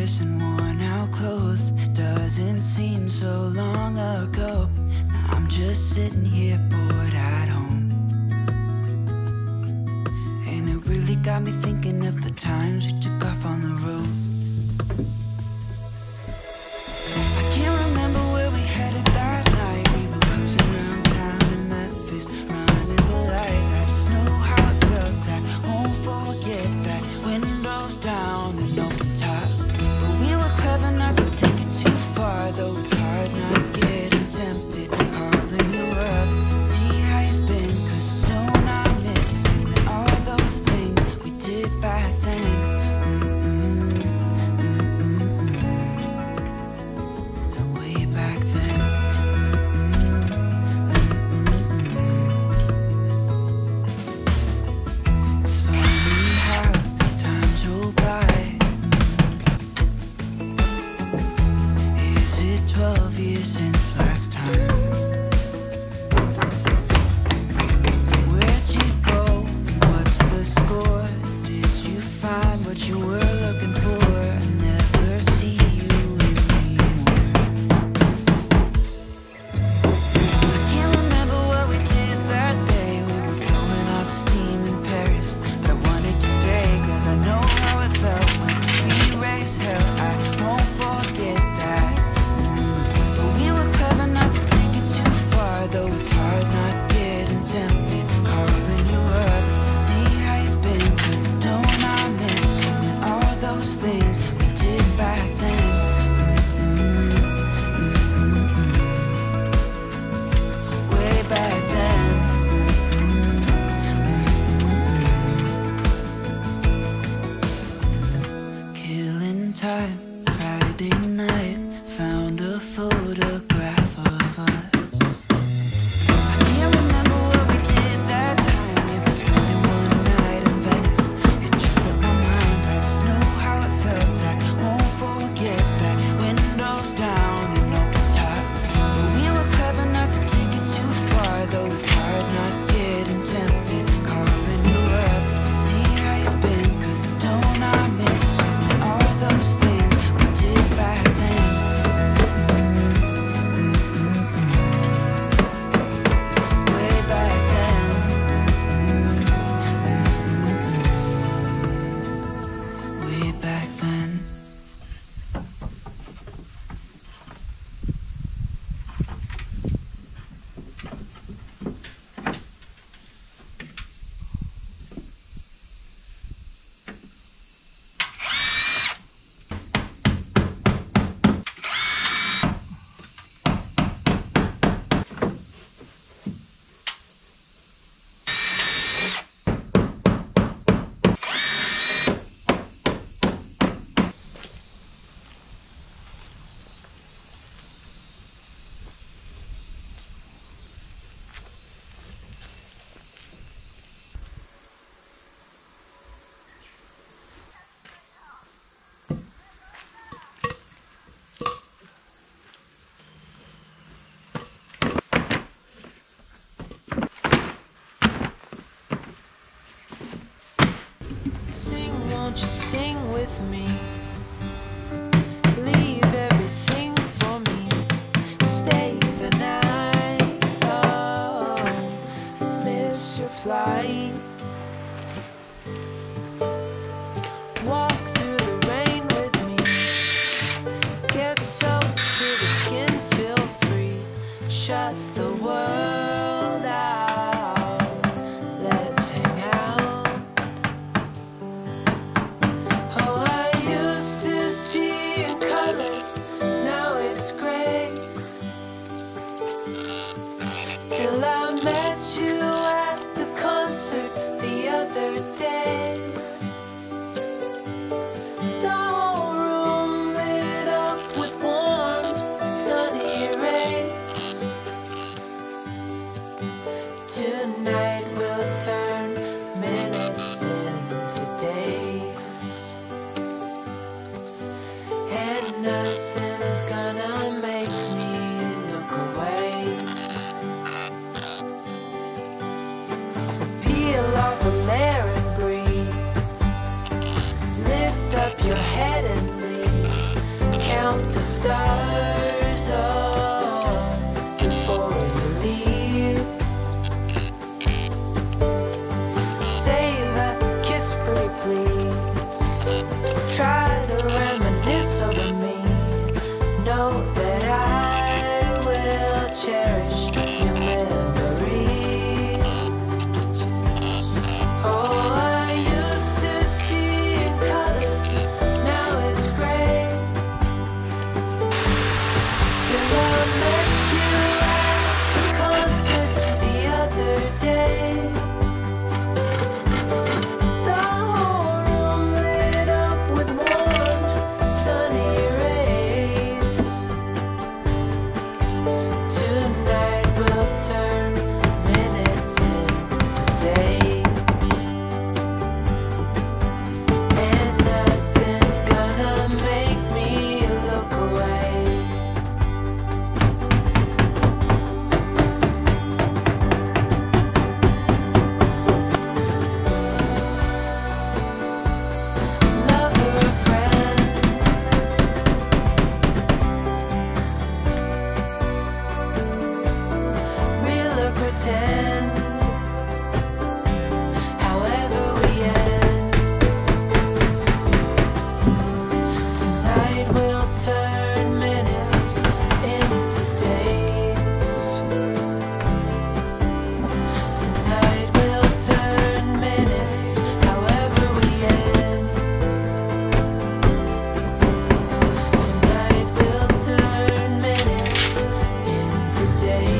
years and worn out clothes. Doesn't seem so long ago. Now I'm just sitting here bored at home, and it really got me thinking of the times we took off on the road. I can't remember where we headed that night. We were cruising around town in Memphis, running the lights. I just know how it felt. I won't forget that. Windows down and open top. But we were clever not to take it too far, though it's hard not getting tempted. Calling you up to see how you've been, 'cause don't I miss you and all those things we did back then. Way back then. It's funny how times roll by. Is it 12 years since last time? Where'd you go? What's the score? Did you find what you were looking for? I never see you anymore. I can't remember what we did that day. We were blowing off steam in Paris, but I wanted to stay, 'cause I know how it felt when we raised hell. I won't forget that. But we were clever not to take it too far, though it's hard not getting tempted. Calling you up to see how you've been, 'cause don't I miss you and all those things we did back then. Way back then. Killing time, Friday night, found a photograph of us. I can't remember what we did that time. We were spending one night in Venice. It just slipped my mind. I just know how it felt. I won't forget that. Windows down and open top. But we were clever not to take it too far, though it's hard not getting tempted. Calling you up to see how you've been, 'cause don't I miss you and all those things we did back then. Way back then. Way back then. Sing, won't you sing with me? Leave everything for me. Stay the night. Oh, miss your flight. Walk through the rain with me. Get soaked to the skin, feel free. Shut the world out. Let's hang out. Oh, I used to see in colors, now it's gray. Till I met you at the concert the other day. The whole room lit up with warm, sunny rays. Tonight we'll turn minutes into days, and nothing's gonna make me look away. Peel off a layer and breathe. Lift up your head and leave. stars off before you leave. Save a kiss for me, please. Try to reminisce over me. Know that I will cherish your memories. Oh, I used to see in colors, now it's gray. Till I met you at the concert the other day. The whole room lit up with warm, sunny rays. Tonight will turn minutes into days, and nothing's gonna make me look away. Lover or friend, real or pretend, however we end, tonight will turn minutes into days. Tonight will turn minutes, however we end. Tonight will turn minutes into days.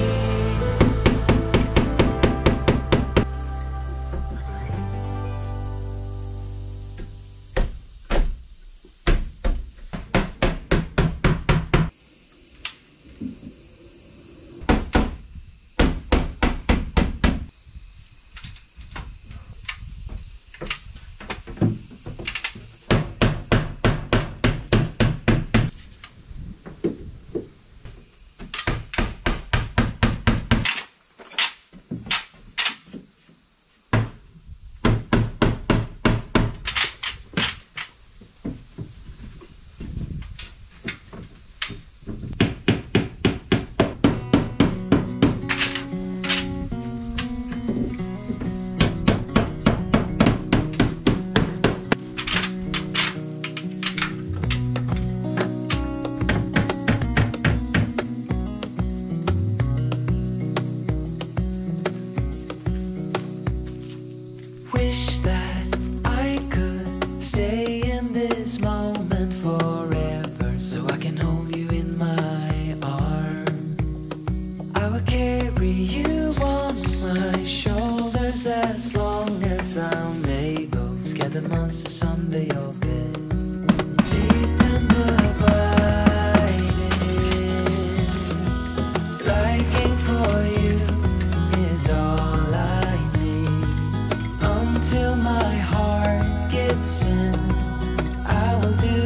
Wish that I could stay in this moment forever, so I can hold you in my arms. I will carry you on my shoulders as long as I'm able. Scare the monsters under your bed. Deep in the abiding, liking for you is all I need. Until my heart gives in, I will do